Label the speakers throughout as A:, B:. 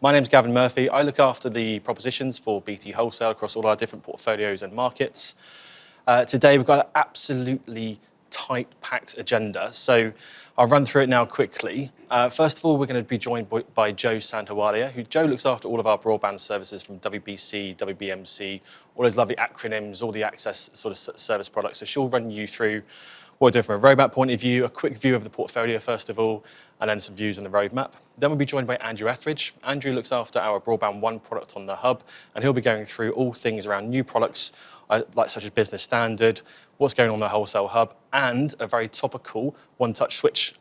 A: My name's Gavin Murphy. I look after the propositions for BT Wholesale across all our different portfolios and markets. Today we've got an absolutely tight, packed agenda, so I'll run through it now quickly. First of all, we're going to be joined by Jo Santawalia, Jo looks after all of our broadband services from WBC, WBMC, all those lovely acronyms, all the access sort of service products. So she'll run you through what we're doing from a roadmap point of view, a quick view of the portfolio first of all, and then some views on the roadmap. Then we'll be joined by Andrew Etheridge. Andrew looks after our Broadband 1 product on the hub, and he'll be going through all things around new products, such as business standard, what's going on the wholesale hub, and a very topical one-touch switch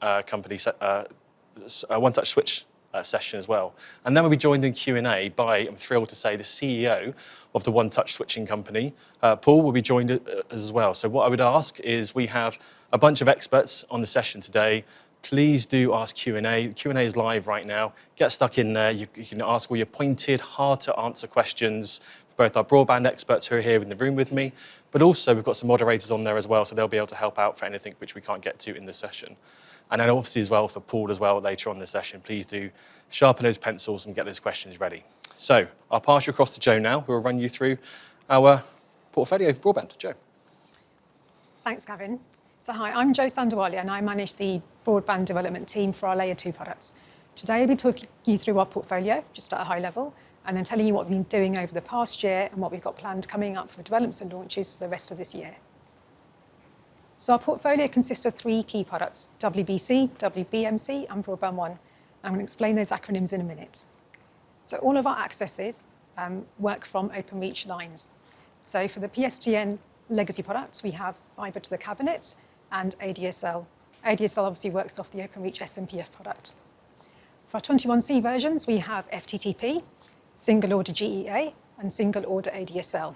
A: session as well. And then we'll be joined in Q&A by, I'm thrilled to say, the CEO of the one-touch switching company. Paul will be joined as well. So what I would ask is, we have a bunch of experts on the session today. Please do ask Q&A. Q&A is live right now. Get stuck in there. You can ask all your pointed, hard to answer questions for both our broadband experts who are here in the room with me, but also we've got some moderators on there as well, so they'll be able to help out for anything which we can't get to in the session. And then obviously as well for Paul as well later on in the session, please do sharpen those pencils and get those questions ready. So I'll pass you across to Jo now, who will run you through our portfolio of broadband. Jo.
B: Thanks, Gavin. So hi, I'm Jo Santawalia and I manage the broadband development team for our Layer 2 products. Today I'll be talking you through our portfolio, just at a high level, and then telling you what we've been doing over the past year and what we've got planned coming up for developments and launches for the rest of this year. So our portfolio consists of 3 key products: WBC, WBMC and Broadband 1. And I'm going to explain those acronyms in a minute. So all of our accesses work from Openreach lines. So for the PSTN legacy products, we have fibre to the cabinet and ADSL. ADSL obviously works off the Openreach SMPF product. For our 21C versions, we have FTTP, single order GEA and single order ADSL.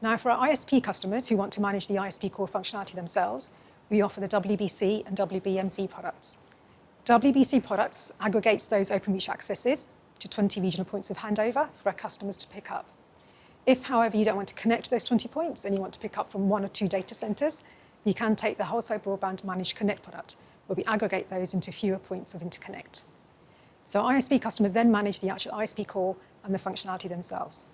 B: Now, for our ISP customers who want to manage the ISP core functionality themselves, we offer the WBC and WBMC products. WBC products aggregates those Openreach accesses to 20 regional points of handover for our customers to pick up. If, however, you don't want to connect those 20 points and you want to pick up from 1 or 2 data centres, you can take the Wholesale Broadband Managed Connect product, where we aggregate those into fewer points of interconnect. So ISP customers then manage the actual ISP core and the functionality themselves.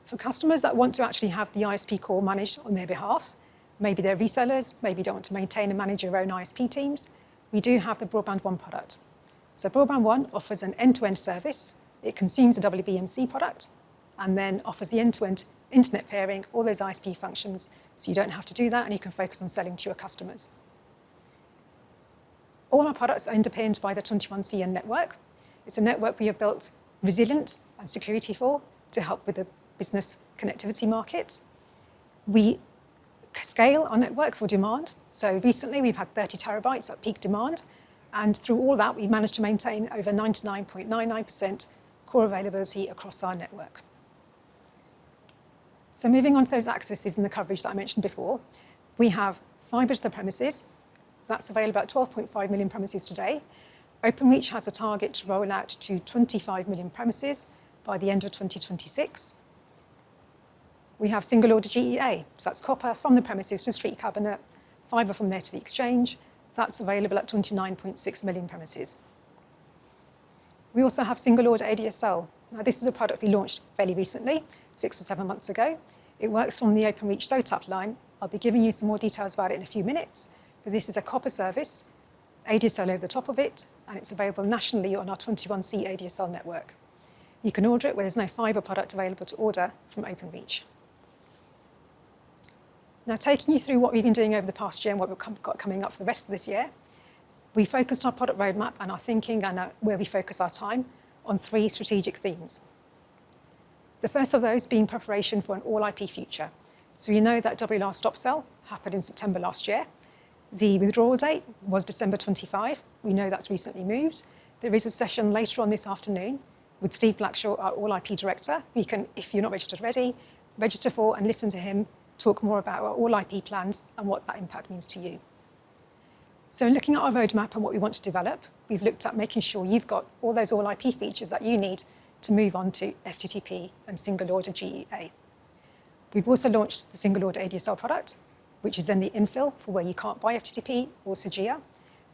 B: For customers that want to actually have the ISP core managed on their behalf, maybe they're resellers, maybe you don't want to maintain and manage your own ISP teams, we do have the Broadband 1 product. So Broadband 1 offers an end-to-end service. It consumes a WBMC product and then offers the end-to-end internet pairing, all those ISP functions, so you don't have to do that and you can focus on selling to your customers. All our products are underpinned by the 21CN network. It's a network we have built resilient and security for to help with the business connectivity market. We scale our network for demand. So recently we've had 30 terabytes at peak demand, and through all that we managed to maintain over 99.99% core availability across our network. So moving on to those accesses and the coverage that I mentioned before, we have fibre to the premises. That's available at 12.5 million premises today. Openreach has a target to roll out to 25 million premises by the end of 2026. We have single order GEA, so that's copper from the premises to street cabinet, fibre from there to the exchange. That's available at 29.6 million premises. We also have single order ADSL. Now this is a product we launched fairly recently, 6 or 7 months ago. It works from the Openreach SOTAP line. I'll be giving you some more details about it in a few minutes, but this is a copper service, ADSL over the top of it, and it's available nationally on our 21C ADSL network. You can order it where there's no fibre product available to order from Openreach. Now, taking you through what we've been doing over the past year and what we've got coming up for the rest of this year, we focused our product roadmap and our thinking and where we focus our time on 3 strategic themes. The first of those being preparation for an all-IP future. So you know that WLR stop sell happened in September last year. The withdrawal date was December 25. We know that's recently moved. There is a session later on this afternoon with Steve Blackshaw, our all-IP director. You can, if you're not registered already, register for and listen to him talk more about our all-IP plans and what that impact means to you. So in looking at our roadmap and what we want to develop, we've looked at making sure you've got all those all-IP features that you need to move on to FTTP and single order GEA. We've also launched the single order ADSL product, which is then the infill for where you can't buy FTTP or SGEA,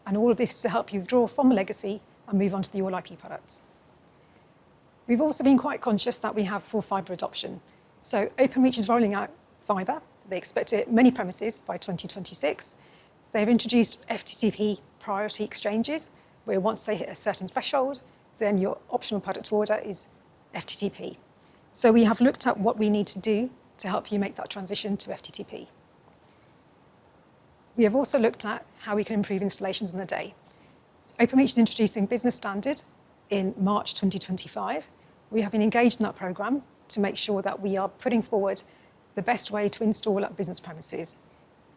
B: and all of this to help you withdraw from legacy and move on to the all-IP products. We've also been quite conscious that we have full fibre adoption. So Openreach is rolling out fibre. They expect it at many premises by 2026. They've introduced FTTP priority exchanges, where once they hit a certain threshold, then your optional product order is FTTP. So we have looked at what we need to do to help you make that transition to FTTP. We have also looked at how we can improve installations in the day. So Openreach is introducing Business Standard in March 2025. We have been engaged in that programme to make sure that we are putting forward the best way to install at business premises.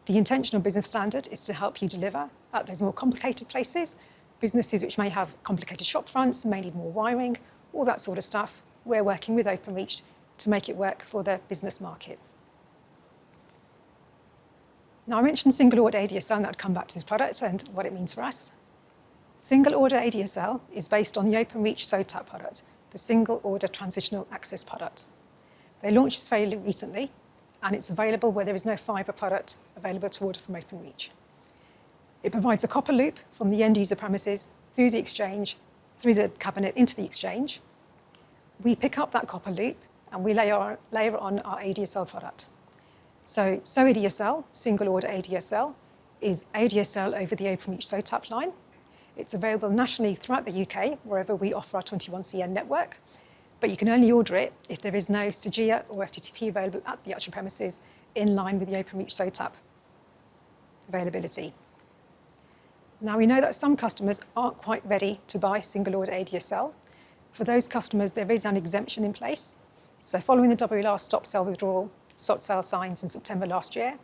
B: The intention of Business Standard is to help you deliver at those more complicated places, businesses which may have complicated shop fronts, may need more wiring, all that sort of stuff. We're working with Openreach to make it work for the business market. Now, I mentioned single order ADSL, and I'd come back to this product and what it means for us. Single order ADSL is based on the Openreach SOTAP product, the single order transitional access product. They launched this fairly recently, and it's available where there is no fibre product available to order from Openreach. It provides a copper loop from the end user premises through the exchange, through the cabinet into the exchange. We pick up that copper loop and we layer on our ADSL product. So ADSL, single order ADSL, is ADSL over the Openreach SOTAP line. It's available nationally throughout the UK, wherever we offer our 21CN network, but you can only order it if there is no SOGEA or FTTP available at the actual premises in line with the Openreach SOTAP availability. Now, we know that some customers aren't quite ready to buy single order ADSL. For those customers, there is an exemption in place. So following the WLR stop sale withdrawal, stop sale signs in September last year,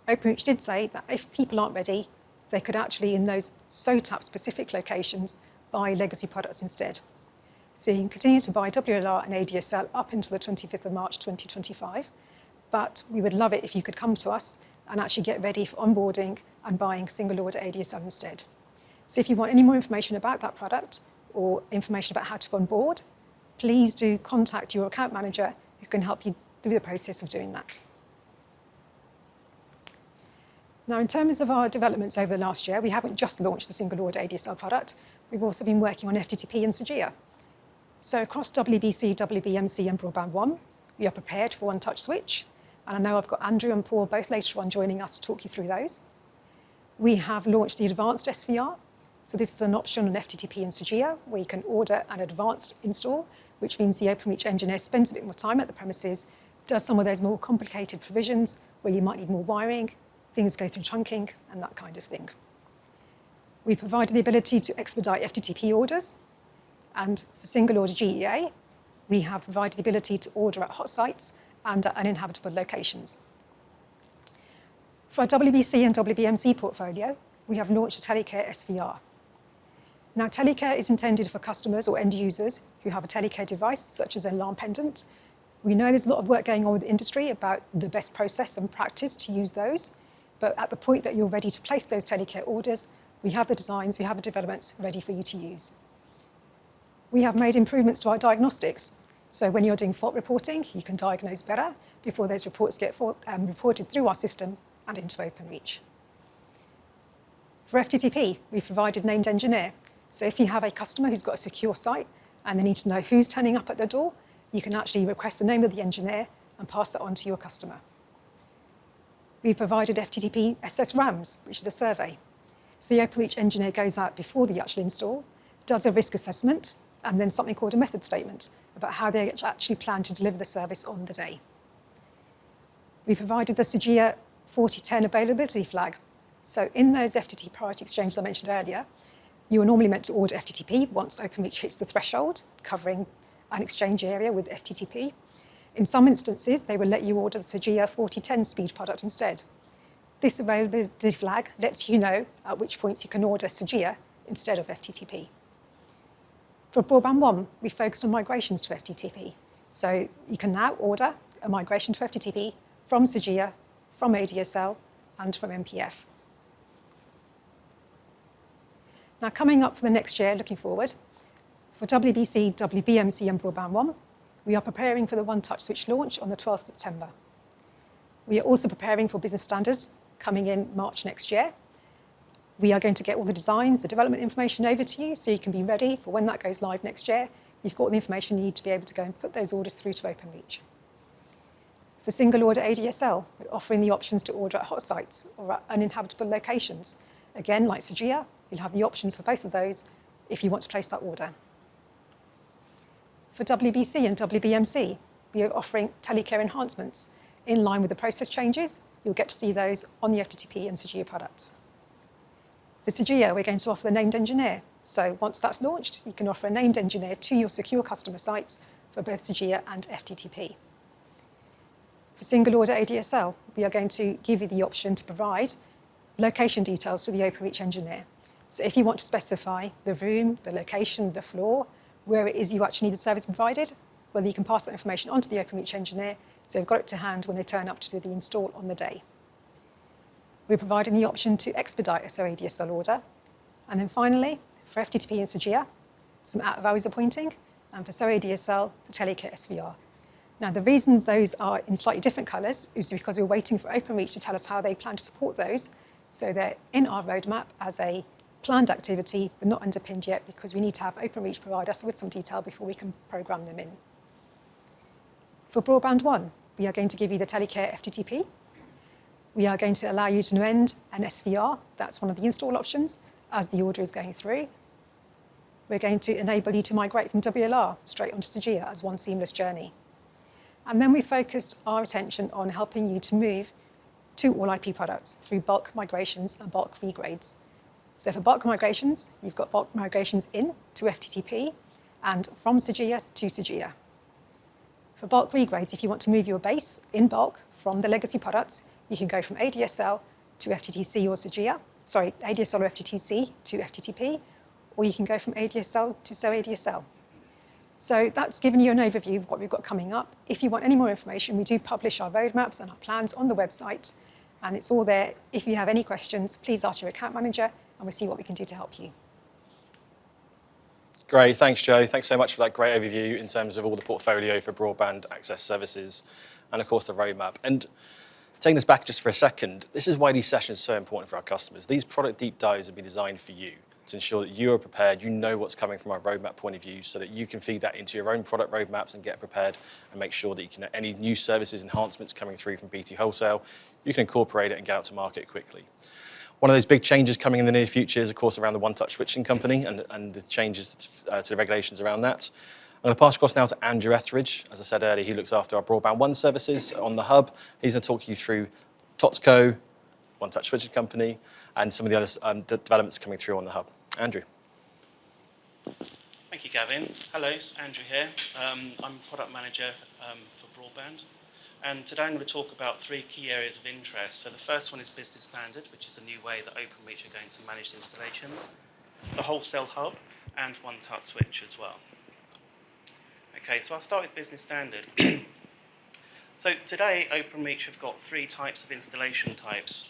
B: Openreach did say that if people aren't ready, they could actually, in those SOTAP-specific locations, buy legacy products instead. So you can continue to buy WLR and ADSL up until the 25th of March 2025, but we would love it if you could come to us and actually get ready for onboarding and buying single order ADSL instead. So if you want any more information about that product or information about how to onboard, please do contact your account manager who can help you through the process of doing that. Now, in terms of our developments over the last year, we haven't just launched the single order ADSL product. We've also been working on FTTP and SOGEA. So across WBC, WBMC and Broadband 1, we are prepared for one-touch switch. And I know I've got Andrew and Paul both later on joining us to talk you through those. We have launched the advanced SVR. So this is an option on FTTP and SOGEA where you can order an advanced install, which means the Openreach engineer spends a bit more time at the premises, does some of those more complicated provisions where you might need more wiring, things go through trunking and that kind of thing. We provided the ability to expedite FTTP orders. And for single order GEA, we have provided the ability to order at hot sites and at uninhabitable locations. For our WBC and WBMC portfolio, we have launched a Telecare SVR. Now, Telecare is intended for customers or end users who have a Telecare device, such as an alarm pendant. We know there's a lot of work going on with the industry about the best process and practice to use those, but at the point that you're ready to place those Telecare orders, we have the designs, we have the developments ready for you to use. We have made improvements to our diagnostics. So when you're doing fault reporting, you can diagnose better before those reports get reported through our system and into Openreach. For FTTP, we've provided named engineer. So if you have a customer who's got a secure site and they need to know who's turning up at their door, you can actually request the name of the engineer and pass that on to your customer. We've provided FTTP SSRAMs, which is a survey. So the Openreach engineer goes out before the actual install, does a risk assessment, and then something called a method statement about how they actually plan to deliver the service on the day. We provided the SOGEA 4010 availability flag. So in those FTTP priority exchanges I mentioned earlier, you are normally meant to order FTTP once Openreach hits the threshold, covering an exchange area with FTTP. In some instances, they will let you order the SOGEA 4010 speed product instead. This availability flag lets you know at which points you can order SOGEA instead of FTTP. For Broadband 1, we focused on migrations to FTTP. So you can now order a migration to FTTP from SOGEA, from ADSL, and from MPF. Now, coming up for the next year, looking forward, for WBC, WBMC, and Broadband 1, we are preparing for the one-touch switch launch on the 12th September. We are also preparing for Business Standard coming in March next year. We are going to get all the designs, the development information over to you so you can be ready for when that goes live next year you've got all the information you need to be able to go and put those orders through to OpenReach. For single order ADSL, we're offering the options to order at hot sites or at uninhabitable locations. Again, like Sagia, you'll have the options for both of those if you want to place that order. For WBC and WBMC, we are offering telecare enhancements. In line with the process changes, you'll get to see those on the FTTP and Sagia products. For Sagia, we're going to offer the named engineer. So once that's launched, you can offer a named engineer to your secure customer sites for both Sagia and FTTP. For single order ADSL, we are going to give you the option to provide location details to the OpenReach engineer. So if you want to specify the room, the location, the floor, where it is you actually need the service provided, well, you can pass that information on to the OpenReach engineer, so they've got it to hand when they turn up to do the install on the day. We're providing the option to expedite a SO ADSL order. And then finally, for FTTP and Sagia, some out-of-hours appointing, and for SO ADSL, the telecare SVR. Now, the reasons those are in slightly different colours is because we're waiting for OpenReach to tell us how they plan to support those. So they're in our roadmap as a planned activity, but not underpinned yet because we need to have OpenReach provide us with some detail before we can programme them in. For Broadband 1, we are going to give you the telecare FTTP. We are going to allow you to amend an SVR, that's one of the install options, as the order is going through. We're going to enable you to migrate from WLR straight onto Sagia as one seamless journey. And then we focused our attention on helping you to move to all IP products through bulk migrations and bulk regrades. So for bulk migrations, you've got bulk migrations in to FTTP and from Sagia to Sagia. For bulk regrades, if you want to move your base in bulk from the legacy products, you can go from ADSL to FTTC or Sagia, ADSL or FTTC to FTTP, or you can go from ADSL to SO ADSL. So that's given you an overview of what we've got coming up. If you want any more information, we do publish our roadmaps and our plans on the website, and it's all there. If you have any questions, please ask your account manager, and we'll see what we can do to help you.
A: Great, thanks, Joe. Thanks so much for that great overview in terms of all the portfolio for broadband access services and, of course, the roadmap. And taking this back just for a second, this is why these sessions are so important for our customers. These product deep dives have been designed for you to ensure that you are prepared, you know what's coming from our roadmap point of view, so that you can feed that into your own product roadmaps and get prepared and make sure that you can, any new services, enhancements coming through from BT Wholesale, you can incorporate it and get out to market quickly. One of those big changes coming in the near future is, of course, around the one-touch switching company and the changes to the regulations around that. I'm going to pass across now to Andrew Etheridge. As I said earlier, he looks after our Broadband 1 services on the hub. He's going to talk you through TOTSCO, one-touch switching company, and some of the other developments coming through on the hub. Andrew.
C: Thank you, Gavin. Hello, it's Andrew here. I'm product manager for Broadband. And today I'm going to talk about three key areas of interest. So the first one is business standard, which is a new way that OpenReach are going to manage installations, the wholesale hub, and one-touch switch as well. Okay, so I'll start with business standard. So today OpenReach have got three types of installation types.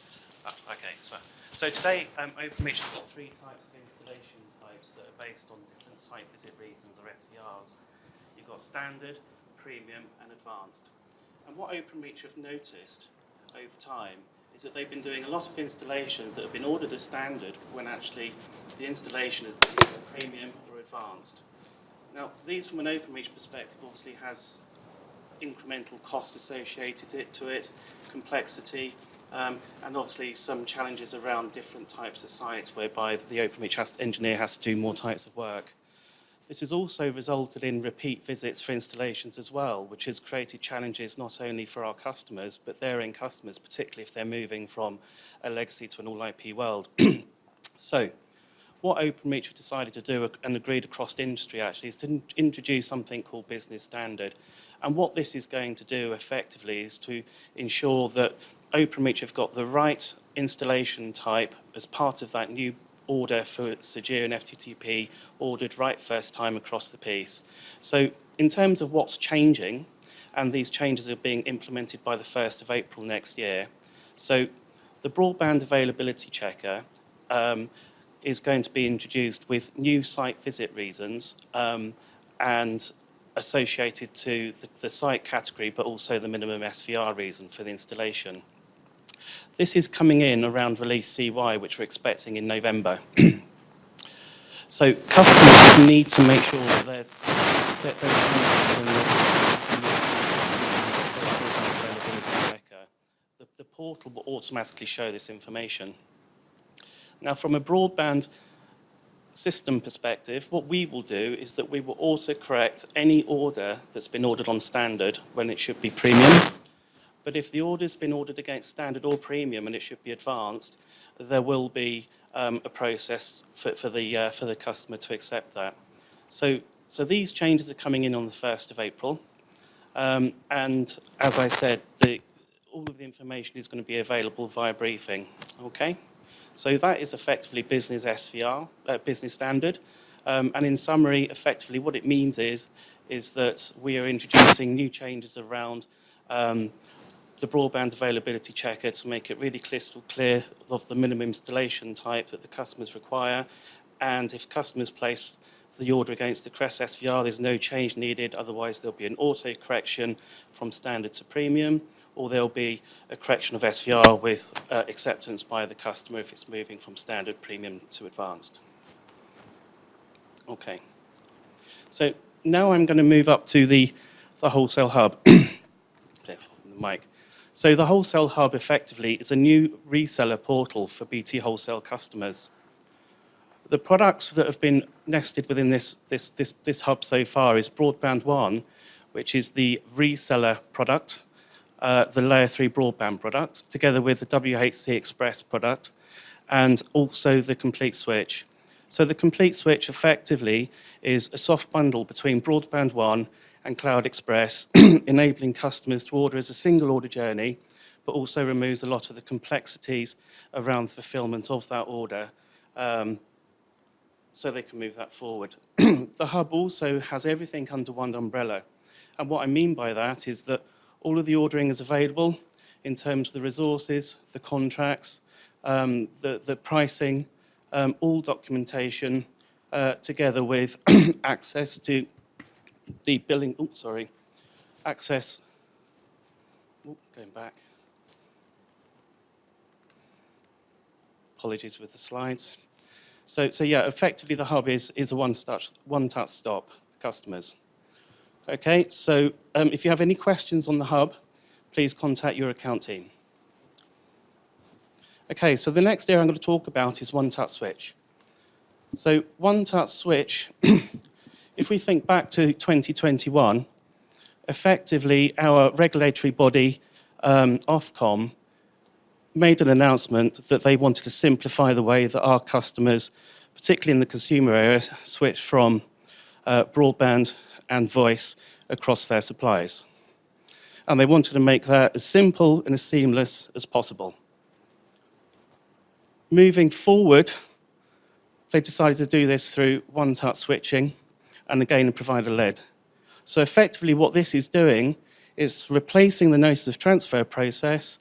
C: So today OpenReach have got three types of installation types that are based on different site visit reasons or SVRs. You've got standard, premium, and advanced. And what OpenReach have noticed over time is that they've been doing a lot of installations that have been ordered as standard when actually the installation is premium or advanced. Now, these from an OpenReach perspective obviously has incremental costs associated to it, complexity, and obviously some challenges around different types of sites whereby the OpenReach engineer has to do more types of work. This has also resulted in repeat visits for installations as well, which has created challenges not only for our customers, but their end customers, particularly if they're moving from a legacy to an all-IP world. So, what OpenReach have decided to do and agreed across the industry actually is to introduce something called business standard. And what this is going to do effectively is to ensure that OpenReach have got the right installation type as part of that new order for Sagia and FTTP ordered right first time across the piece. So in terms of what's changing, and these changes are being implemented by the 1st of April next year. So the broadband availability checker is going to be introduced with new site visit reasons and associated to the site category, but also the minimum SVR reason for the installation. This is coming in around release CY, which we're expecting in November. So customers need to make sure that those changes in the availability checker, the portal will automatically show this information. Now, from a broadband system perspective, what we will do is that we will auto-correct any order that's been ordered on standard when it should be premium. But if the order's been ordered against standard or premium and it should be advanced, there will be a process for the customer to accept that. So these changes are coming in on the 1st of April. And as I said, all of the information is going to be available via briefing. Okay? So that is effectively business SVR, business standard. And in summary, effectively what it means is that we are introducing new changes around the broadband availability checker to make it really crystal clear of the minimum installation type that the customers require. And if customers place the order against the Crest SVR, there's no change needed. Otherwise, there'll be an auto correction from standard to premium, or there'll be a correction of SVR with acceptance by the customer if it's moving from standard, premium to advanced. Okay. So now I'm going to move up to the Wholesale Hub. The mic. So the Wholesale Hub effectively is a new reseller portal for BT Wholesale customers. The products that have been nested within this hub so far is Broadband 1, which is the reseller product, the Layer 3 broadband product, together with the WHC Express product, and also the Complete Switch. So the Complete Switch effectively is a soft bundle between Broadband 1 and Cloud Express, enabling customers to order as a single order journey, but also removes a lot of the complexities around the fulfillment of that order, so they can move that forward. The hub also has everything under one umbrella. And what I mean by that is that all of the ordering is available in terms of the resources, the contracts, the pricing, all documentation, together with access to the billing, access, going back. Apologies with the slides. So yeah, effectively the hub is a one-touch stop for customers. Okay, so if you have any questions on the hub, please contact your account team. Okay, so the next area I'm going to talk about is one-touch switch. So one-touch switch, if we think back to 2021, effectively our regulatory body, Ofcom, made an announcement that they wanted to simplify the way that our customers, particularly in the consumer area, switch from broadband and voice across their supplies. And they wanted to make that as simple and as seamless as possible. Moving forward, they decided to do this through one-touch switching and again, provider-led. So effectively what this is doing is replacing the notice of transfer process,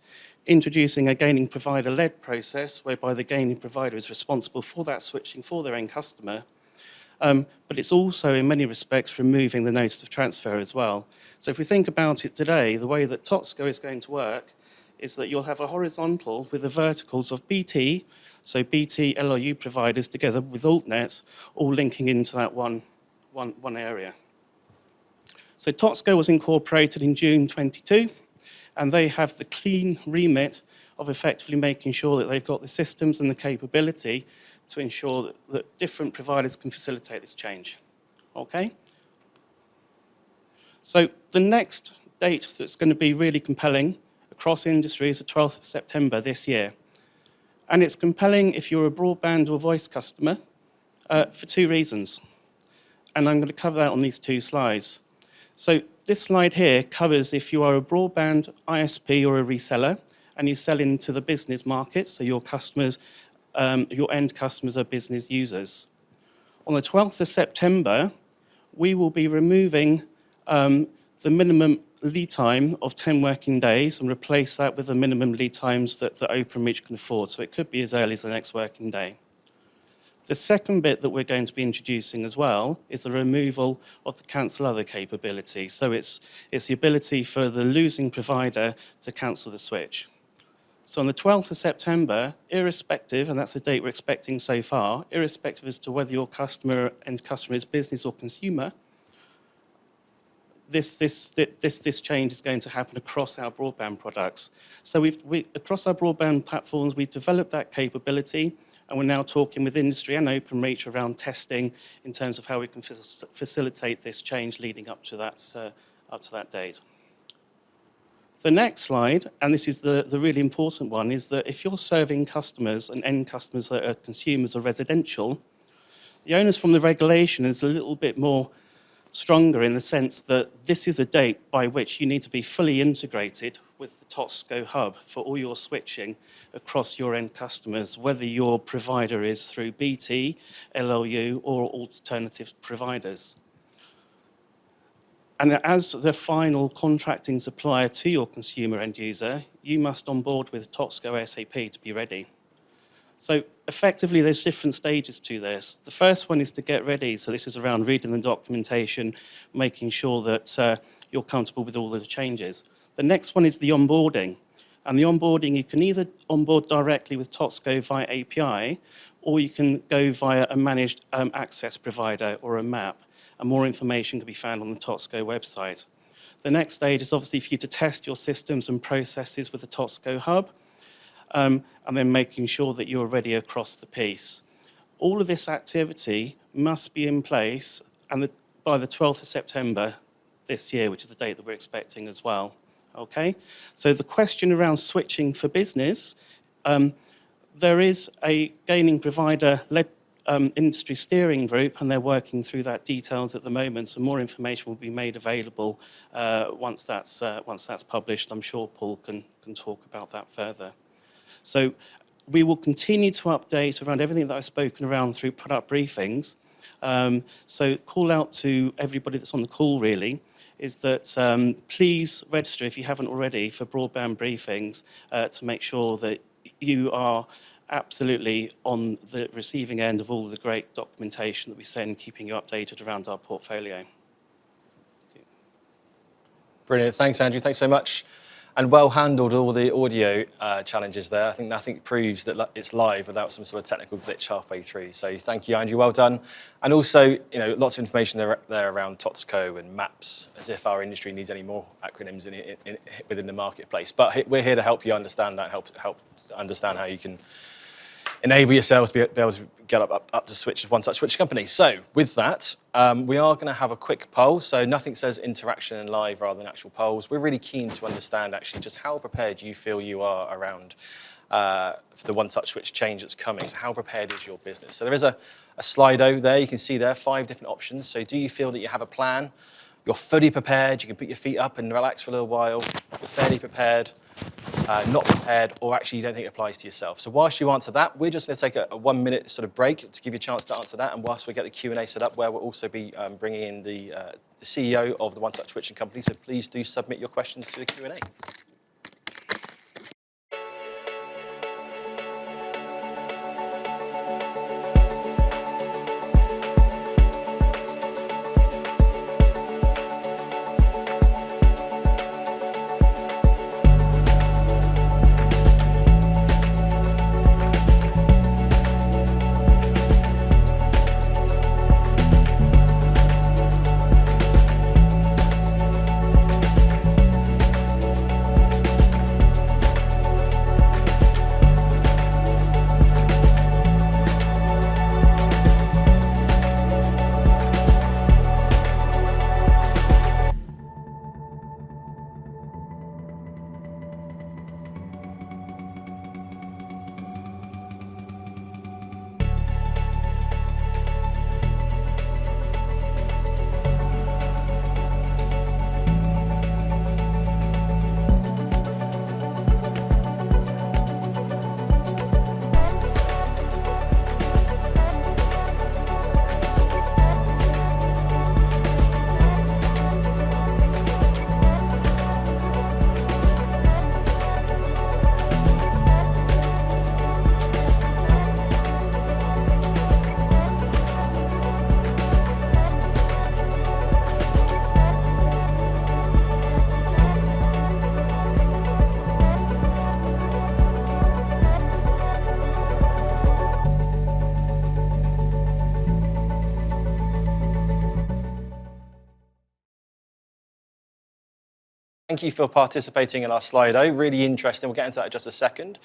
C: introducing a gaining provider-led process whereby the gaining provider is responsible for that switching for their end customer, but it's also in many respects removing the notice of transfer as well. So if we think about it today, the way that TOTSCO is going to work is that you'll have a horizontal with the verticals of BT, so BT LRU providers together with altnets, all linking into that one area. So TOTSCO was incorporated in June 22, and they have the clean remit of effectively making sure that they've got the systems and the capability to ensure that different providers can facilitate this change. Okay? So the next date that's going to be really compelling across industry is the 12th of September this year. And it's compelling if you're a broadband or voice customer for two reasons. And I'm going to cover that on these two slides. So this slide here covers if you are a broadband ISP or a reseller and you sell into the business market, so your customers, your end customers are business users. On the 12th of September, we will be removing the minimum lead time of 10 working days and replace that with the minimum lead times that Openreach can afford. So it could be as early as the next working day. The second bit that we're going to be introducing as well is the removal of the cancel other capability. So it's the ability for the losing provider to cancel the switch. So on the 12th of September, irrespective, and that's the date we're expecting so far, irrespective as to whether your end customer is business or consumer, this change is going to happen across our broadband products. So across our broadband platforms, we've developed that capability, and we're now talking with industry and Openreach around testing in terms of how we can facilitate this change leading up to that date. The next slide, and this is the really important one, is that if you're serving customers and end customers that are consumers or residential, the onus from the regulation is a little bit more stronger in the sense that this is a date by which you need to be fully integrated with the Tosco hub for all your switching across your end customers, whether your provider is through BT, LLU, or alternative providers. And as the final contracting supplier to your consumer end user, you must onboard with Tosco SAP to be ready. So effectively, there's different stages to this. The first one is to get ready. So this is around reading the documentation, making sure that you're comfortable with all of the changes. The next one is the onboarding. And the onboarding, you can either onboard directly with Tosco via API, or you can go via a managed access provider or a MAP. And more information can be found on the Tosco website. The next stage is obviously for you to test your systems and processes with the Tosco hub. And then making sure that you're ready across the piece. All of this activity must be in place by the 12th of September this year, which is the date that we're expecting as well. Okay, so the question around switching for business, there is a gaming provider-led industry steering group, and they're working through that details at the moment. So more information will be made available once that's published. I'm sure Paul can talk about that further. So we will continue to update around everything that I've spoken around through product briefings. So call out to everybody that's on the call really, is that please register if you haven't already for broadband briefings to make sure that you are absolutely on the receiving end of all the great documentation that we send, keeping you updated around our portfolio.
A: Brilliant. Thanks, Andrew. Thanks so much. And well handled all the audio challenges there. I think nothing proves that it's live without some sort of technical glitch halfway through. So thank you, Andrew. Well done. And also, lots of information there around TOTSCO and MAPS, as if our industry needs any more acronyms within the marketplace. But we're here to help you understand that, help understand how you can enable yourselves to be able to get up to switch as one-touch switch company. So with that, we are going to have a quick poll. So nothing says interaction and live rather than actual polls. We're really keen to understand actually just how prepared you feel you are around the one-touch switch change that's coming. So how prepared is your business? So there is a Slido there. You can see there 5 different options. So do you feel that you have a plan? You're fully prepared. You can put your feet up and relax for a little while. You're fairly prepared. Not prepared, or actually you don't think it applies to yourself. So whilst you answer that, we're just going to take a 1-minute sort of break to give you a chance to answer that, and whilst we get the Q&A set up, where we'll also be bringing in the CEO of the One Touch Switching Company, so please do submit your questions to the Q&A. Thank you for participating in our Slido. Really interesting. We'll get into that in just a second.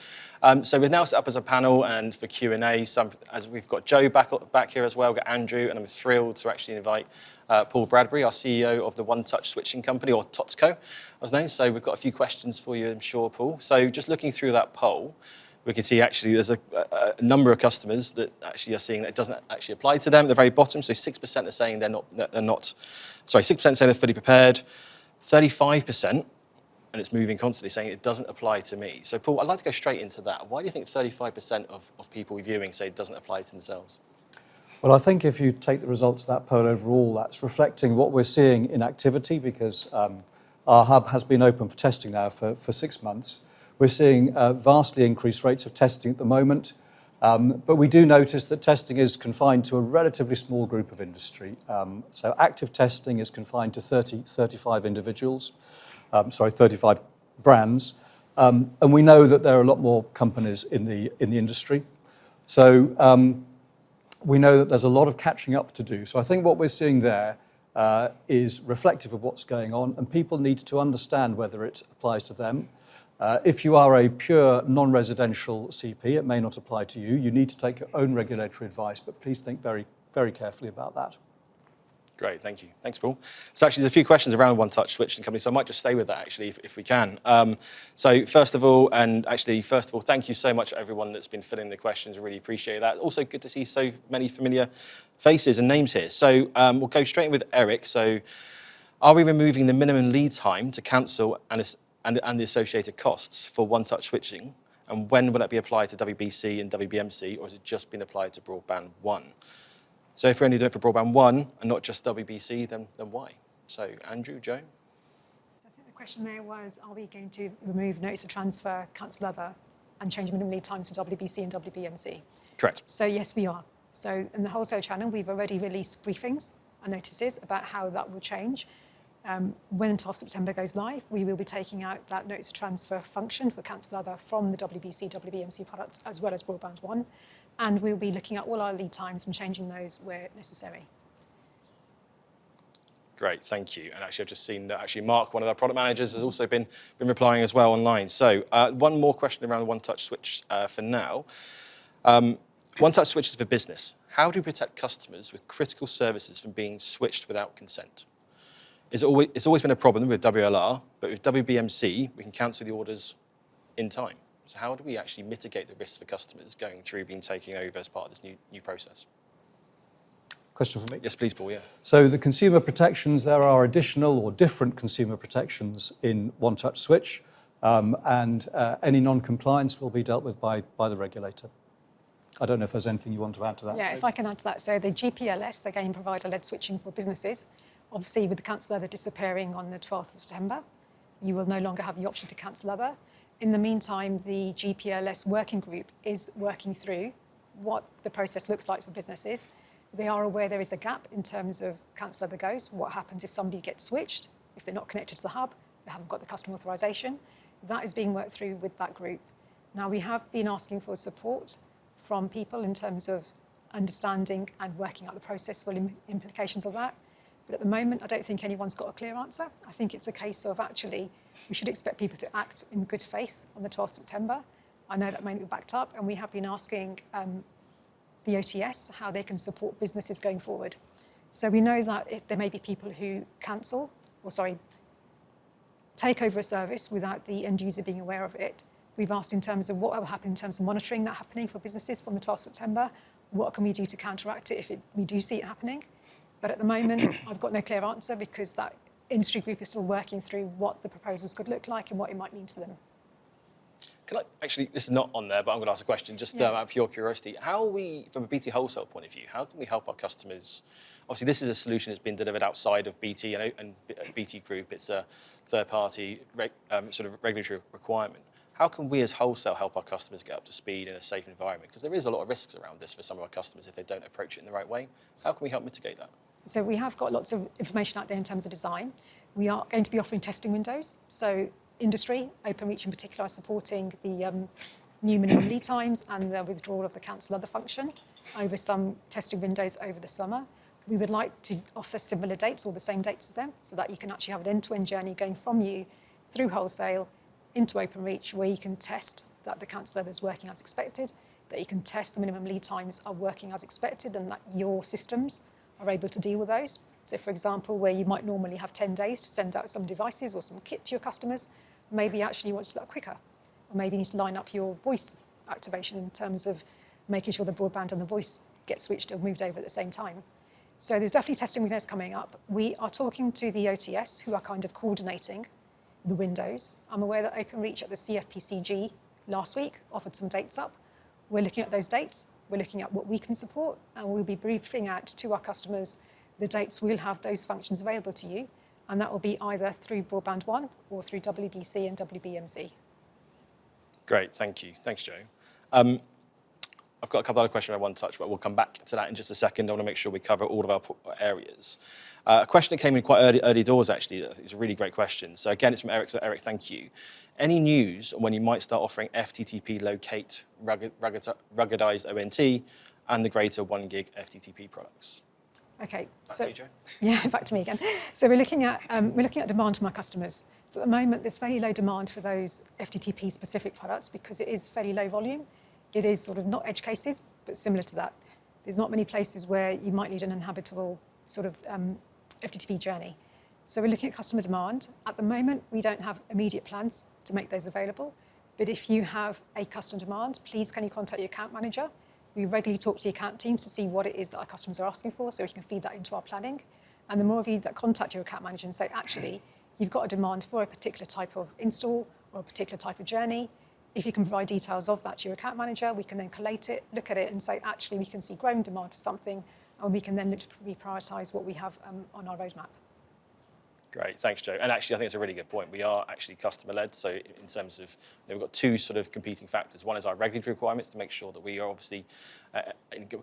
A: So we've now set up as a panel and for Q&A. As we've got Joe back here as well, we've got Andrew, and I'm thrilled to actually invite Paul Bradbury, our CEO of the One Touch Switching Company, or TOTSCO, as known. So we've got a few questions for you, I'm sure, Paul. So just looking through that poll, we can see actually there's a number of customers that actually are seeing that it doesn't actually apply to them at the very bottom. So 6% are saying they're not. Sorry, 6% say they're fully prepared. 35%, and it's moving constantly, saying it doesn't apply to me. So, Paul, I'd like to go straight into that. Why do you think 35% of people viewing say it doesn't apply to themselves?
D: Well, I think if you take the results of that poll overall, that's reflecting what we're seeing in activity, because our hub has been open for testing now for 6 months. We're seeing vastly increased rates of testing at the moment, but we do notice that testing is confined to a relatively small group of industry. So active testing is confined to 35 individuals, 35 brands, and we know that there are a lot more companies in the industry. So we know that there's a lot of catching up to do. So I think what we're seeing there is reflective of what's going on, and people need to understand whether it applies to them. If you are a pure non-residential CP, it may not apply to you. You need to take your own regulatory advice, but please think very, very carefully about that.
A: Great, thank you. Thanks, Paul. So actually, there's a few questions around One Touch Switching Company, so I might just stay with that, actually, if we can. So first of all, thank you so much, everyone that's been filling the questions. I really appreciate that. Also, good to see so many familiar faces and names here. So we'll go straight in with Eric. So are we removing the minimum lead time to cancel and the associated costs for One Touch Switching? And when will that be applied to WBC and WBMC, or has it just been applied to Broadband 1? So if we're only doing it for Broadband 1 and not just WBC, then why? So Andrew, Joe?
B: So I think the question there was, are we going to remove notice of transfer, cancel other, and change minimum lead times to WBC and WBMC?
A: Correct.
B: So yes, we are. So in the wholesale channel, we've already released briefings and notices about how that will change. When 12th September goes live, we will be taking out that notice of transfer function for cancel other from the WBC, WBMC products, as well as Broadband 1. And we'll be looking at all our lead times and changing those where necessary.
A: Great, thank you. And actually, I've just seen that actually Mark, one of our product managers, has also been replying as well online. So one more question around the One Touch Switch for now. One Touch Switch is for business. How do we protect customers with critical services from being switched without consent? It's always been a problem with WLR, but with WBMC, we can cancel the orders in time. So how do we actually mitigate the risks for customers going through being taken over as part of this new process?
D: Question for me?
A: Yes, please, Paul, yeah.
D: So the consumer protections, there are additional or different consumer protections in One Touch Switch, and any non-compliance will be dealt with by the regulator. I don't know if there's anything you want to add to that.
B: Yeah, if I can add to that. So the GPLS, the game provider-led switching for businesses, obviously with the cancel other disappearing on the 12th of September, you will no longer have the option to cancel other. In the meantime, the GPLS working group is working through what the process looks like for businesses. They are aware there is a gap in terms of cancel other goes. What happens if somebody gets switched, if they're not connected to the hub, they haven't got the customer authorization. That is being worked through with that group. Now, we have been asking for support from people in terms of understanding and working out the processful implications of that. But at the moment, I don't think anyone's got a clear answer. I think it's a case of actually, we should expect people to act in good faith on the 12th of September. I know that may not be backed up, and we have been asking the OTS how they can support businesses going forward. So we know that there may be people who take over a service without the end user being aware of it. We've asked in terms of what will happen in terms of monitoring that happening for businesses from the 12th of September. What can we do to counteract it if we do see it happening? But at the moment, I've got no clear answer because that industry group is still working through what the proposals could look like and what it might mean to them.
A: Actually, this is not on there, but I'm going to ask a question just out of pure curiosity. How are we, from a BT Wholesale point of view, how can we help our customers? Obviously, this is a solution that's been delivered outside of BT and BT Group. It's a third-party sort of regulatory requirement. How can we as Wholesale help our customers get up to speed in a safe environment? Because there is a lot of risks around this for some of our customers if they don't approach it in the right way. How can we help mitigate that? So
B: we have got lots of information out there in terms of design. We are going to be offering testing windows. So industry, Openreach in particular, are supporting the new minimum lead times and the withdrawal of the cancel other function over some testing windows over the summer. We would like to offer similar dates or the same dates as them so that you can actually have an end-to-end journey going from you through Wholesale into Openreach, where you can test that the cancel level is working as expected, that you can test the minimum lead times are working as expected, and that your systems are able to deal with those. So for example, where you might normally have 10 days to send out some devices or some kit to your customers, maybe actually you want to do that quicker. Or maybe you need to line up your voice activation in terms of making sure the broadband and the voice get switched or moved over at the same time. So there's definitely testing windows coming up. We are talking to the OTS, who are kind of coordinating the windows. I'm aware that Openreach at the CFPCG last week offered some dates up. We're looking at those dates. We're looking at what we can support, and we'll be briefing out to our customers the dates we'll have those functions available to you, and that will be either through Broadband One or through WBC and WBMC.
A: Great, thank you. Thanks, Joe. I've got a couple other questions I want to touch, but we'll come back to that in just a second. I want to make sure we cover all of our areas. A question that came in quite early doors, actually. It's a really great question. So again, it's from Eric. So Eric, thank you. Any news on when you might start offering FTTP locate, ruggedized ONT, and the greater 1 gig FTTP products?
B: Okay,
A: Back to you, Joe.
B: Yeah, back to me again. So we're looking at demand from our customers. So at the moment, there's fairly low demand for those FTTP specific products because it is fairly low volume. It is sort of not edge cases, but similar to that. There's not many places where you might need an inhabitable sort of FTTP journey. So we're looking at customer demand. At the moment, we don't have immediate plans to make those available. But if you have a customer demand, please can you contact your account manager? We regularly talk to the account teams to see what it is that our customers are asking for, so we can feed that into our planning. And the more of you that contact your account manager and say, actually, you've got a demand for a particular type of install or a particular type of journey, if you can provide details of that to your account manager, we can then collate it, look at it and say, actually, we can see growing demand for something, and we can then look to reprioritise what we have on our roadmap.
A: Great, thanks, Joe. And actually, I think it's a really good point. We are actually customer-led, so in terms of, we've got two sort of competing factors. One is our regulatory requirements to make sure that we are obviously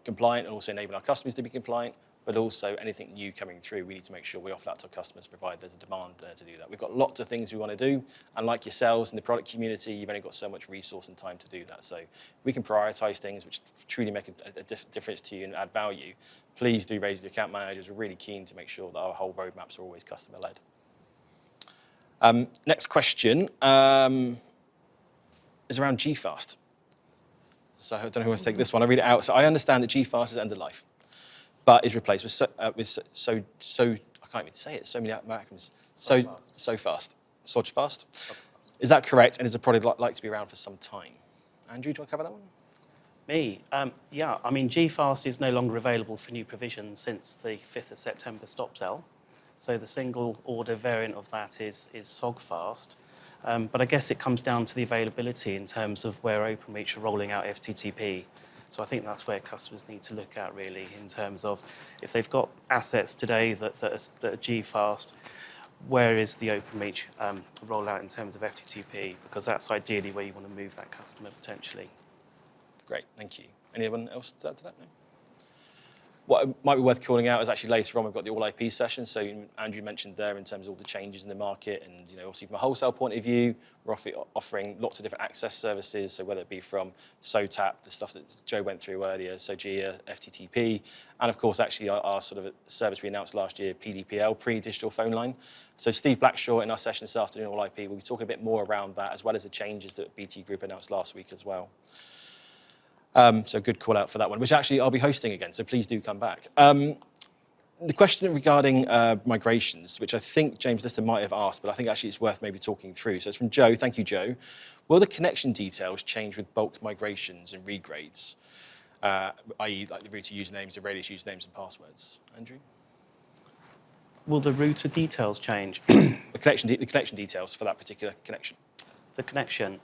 A: compliant and also enabling our customers to be compliant, but also anything new coming through, we need to make sure we offer that to our customers, provided there's a demand there to do that. We've got lots of things we want to do, and like yourselves in the product community, you've only got so much resource and time to do that. So we can prioritise things which truly make a difference to you and add value. Please do raise the account managers. We're really keen to make sure that our whole roadmaps are always customer-led. Next question is around GFast. So I don't know who wants to take this one. I'll read it out. So I understand that GFast is end of life, but is replaced with so I can't even say it. So many acronyms. So fast. Sodge fast. Is that correct? And is the product like to be around for some time? Andrew, do you want to cover that one?
C: Me? Yeah, I mean, GFast is no longer available for new provision since the 5th of September stop sell. So the single order variant of that is SOGFast. But I guess it comes down to the availability in terms of where Openreach are rolling out FTTP. So I think that's where customers need to look at really in terms of if they've got assets today that are GFast, where is the Openreach rollout in terms of FTTP? Because that's ideally where you want to move that customer potentially.
A: Great, thank you. Anyone else to add to that? No? What might be worth calling out is actually later on we've got the all IP session. So Andrew mentioned there in terms of all the changes in the market, and obviously from a wholesale point of view, we're offering lots of different access services. So whether it be from SOTAP, the stuff that Joe went through earlier, SOGIA, FTTP, and of course actually our sort of service we announced last year, PDPL, pre-digital phone line. So Steve Blackshaw in our session this afternoon, all IP, we'll be talking a bit more around that, as well as the changes that BT Group announced last week as well. So good call out for that one, which actually I'll be hosting again, so please do come back. The question regarding migrations, which I think James Lister might have asked, but I think actually it's worth maybe talking through. So it's from Joe. Thank you, Joe. Will the connection details change with bulk migrations and regrades, i.e. like the router usernames, the radius usernames and passwords? Andrew?
C: Will the router details change?
A: The connection details for that particular connection.
C: The connection.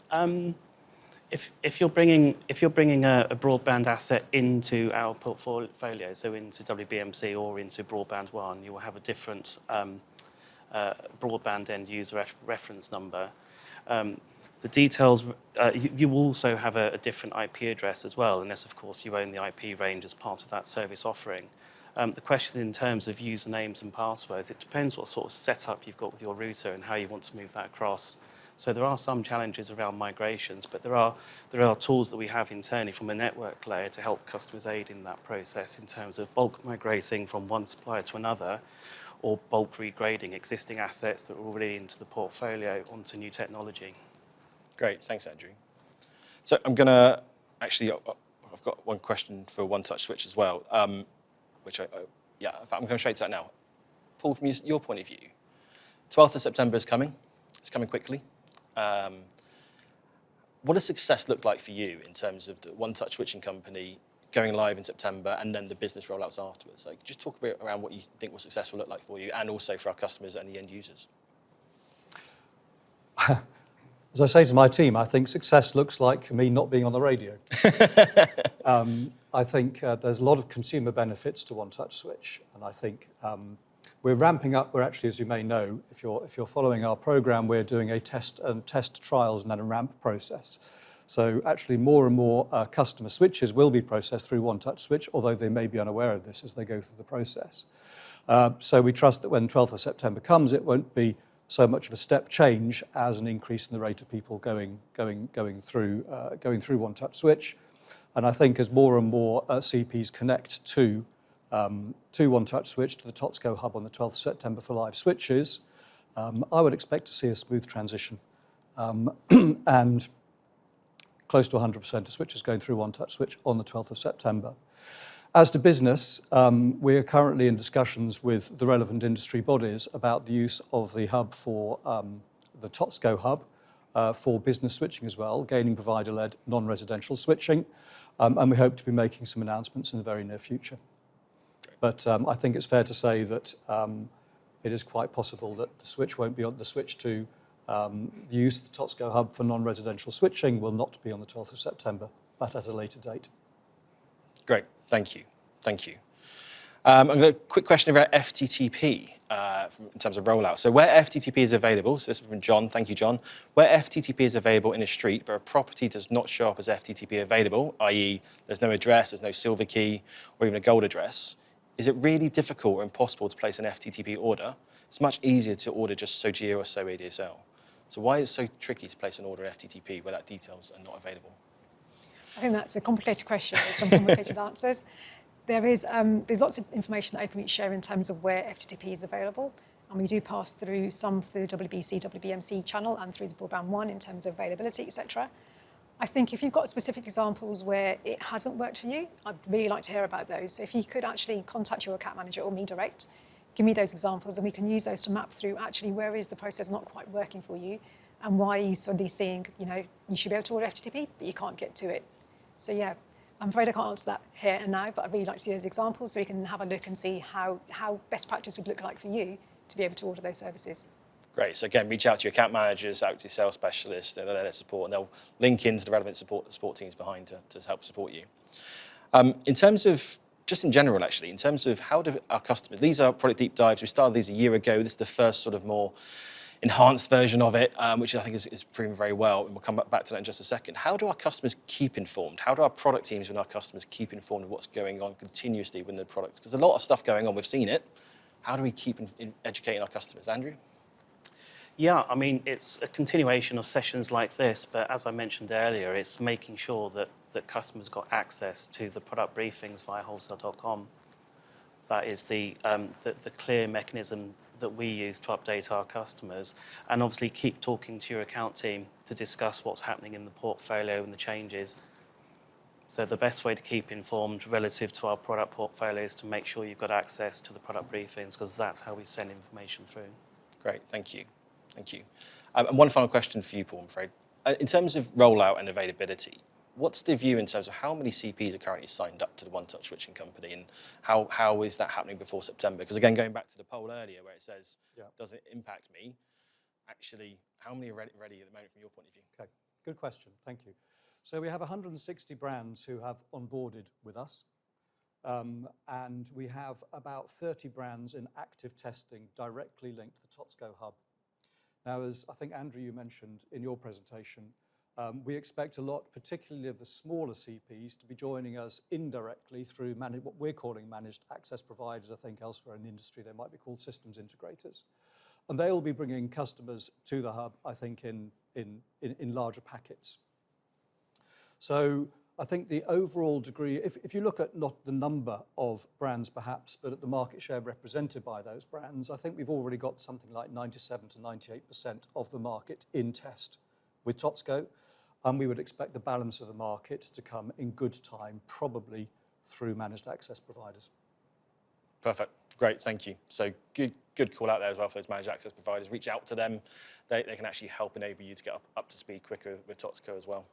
C: If you're bringing a broadband asset into our portfolio, so into WBMC or into Broadband One, you will have a different broadband end user reference number. The details, you will also have a different IP address as well, unless of course you own the IP range as part of that service offering. The question in terms of usernames and passwords, it depends what sort of setup you've got with your router and how you want to move that across. So there are some challenges around migrations, but there are tools that we have internally from a network layer to help customers aid in that process in terms of bulk migrating from one supplier to another, or bulk regrading existing assets that are already into the portfolio onto new technology.
A: Great, thanks, Andrew. So I'm going to actually, I've got one question for One Touch Switch as well, which yeah, in fact, I'm going straight to that now. Paul, from your point of view, 12th of September is coming. It's coming quickly. What does success look like for you in terms of the One Touch Switching company going live in September and then the business rollouts afterwards? So just talk a bit around what you think what success will look like for you and also for our customers and the end users.
D: As I say to my team, I think success looks like me not being on the radio. I think there's a lot of consumer benefits to One Touch Switch, and I think we're ramping up. We're actually, as you may know, if you're following our program, we're doing a test trials and then a ramp process. So actually, more and more customer switches will be processed through One Touch Switch, although they may be unaware of this as they go through the process. So we trust that when 12th of September comes, it won't be so much of a step change as an increase in the rate of people going through One Touch Switch. And I think as more and more CPs connect to One Touch Switch, to the TOTSCO hub on the 12th of September for live switches, I would expect to see a smooth transition and close to 100% of switches going through One Touch Switch on the 12th of September. As to business, we are currently in discussions with the relevant industry bodies about the use of the hub for the TOTSCO hub for business switching as well, gaining provider-led non-residential switching, and we hope to be making some announcements in the very near future. But I think it's fair to say that it is quite possible that the switch won't be on the switch to use the TOTSCO hub for non-residential switching will not be on the 12th of September, but at a later date.
A: Great, thank you. Thank you. I've got a quick question about FTTP in terms of rollout. So where FTTP is available, so this is from John, thank you, John. Where FTTP is available in a street, but a property does not show up as FTTP available, i.e. there's no address, there's no silver key, or even a gold address, is it really difficult or impossible to place an FTTP order? It's much easier to order just so geo or so ADSL. So why is it so tricky to place an order in FTTP where that details are not available?
B: I think that's a complicated question with some complicated answers. There's lots of information that Openreach share in terms of where FTTP is available, and we do pass through some through WBC, WBMC channel and through the Broadband 1 in terms of availability, etc. I think if you've got specific examples where it hasn't worked for you, I'd really like to hear about those. So if you could actually contact your account manager or me direct, give me those examples and we can use those to map through actually where is the process not quite working for you and why are you suddenly seeing, you should be able to order FTTP, but you can't get to it. So yeah, I'm afraid I can't answer that here and now, but I'd really like to see those examples so we can have a look and see how best practice would look like for you to be able to order those services.
A: Great. So again, reach out to your account managers, out to your sales specialists, and their support, and they'll link into the relevant support teams behind to help support you. In terms of, just in general actually, in terms of how do our customers, these are product deep dives, we started these a year ago, this is the first sort of more enhanced version of it, which I think is proven very well, and we'll come back to that in just a second. How do our customers keep informed? How do our product teams and our customers keep informed of what's going on continuously with the products? Because there's a lot of stuff going on, we've seen it. How do we keep educating our customers? Andrew?
C: Yeah, I mean, it's a continuation of sessions like this, but as I mentioned earlier, it's making sure that customers got access to the product briefings via wholesale.com. That is the clear mechanism that we use to update our customers, and obviously keep talking to your account team to discuss what's happening in the portfolio and the changes. So the best way to keep informed relative to our product portfolio is to make sure you've got access to the product briefings, because that's how we send information through.
A: Great, thank you. Thank you. And one final question for you, Paul, I'm afraid. In terms of rollout and availability, what's the view in terms of how many CPs are currently signed up to the One Touch Switching company, and how is that happening before September? Because again, going back to the poll earlier where it says, does it impact me? Actually, how many are ready at the moment from your point of view?
D: Okay, good question, thank you. So we have 160 brands who have onboarded with us, and we have about 30 brands in active testing directly linked to the TOTSCO hub. Now, as I think, Andrew, you mentioned in your presentation, we expect a lot, particularly of the smaller CPs, to be joining us indirectly through what we're calling managed access providers. I think elsewhere in the industry they might be called systems integrators. And they'll be bringing customers to the hub, I think, in larger packets. So I think the overall degree, if you look at not the number of brands perhaps, but at the market share represented by those brands, I think we've already got something like 97 to 98% of the market in test with Totsco, and we would expect the balance of the market to come in good time, probably through managed access providers.
A: Perfect. Great, thank you. So good call out there as well for those managed access providers. Reach out to them. They can actually help enable you to get up to speed quicker with Totsco as well.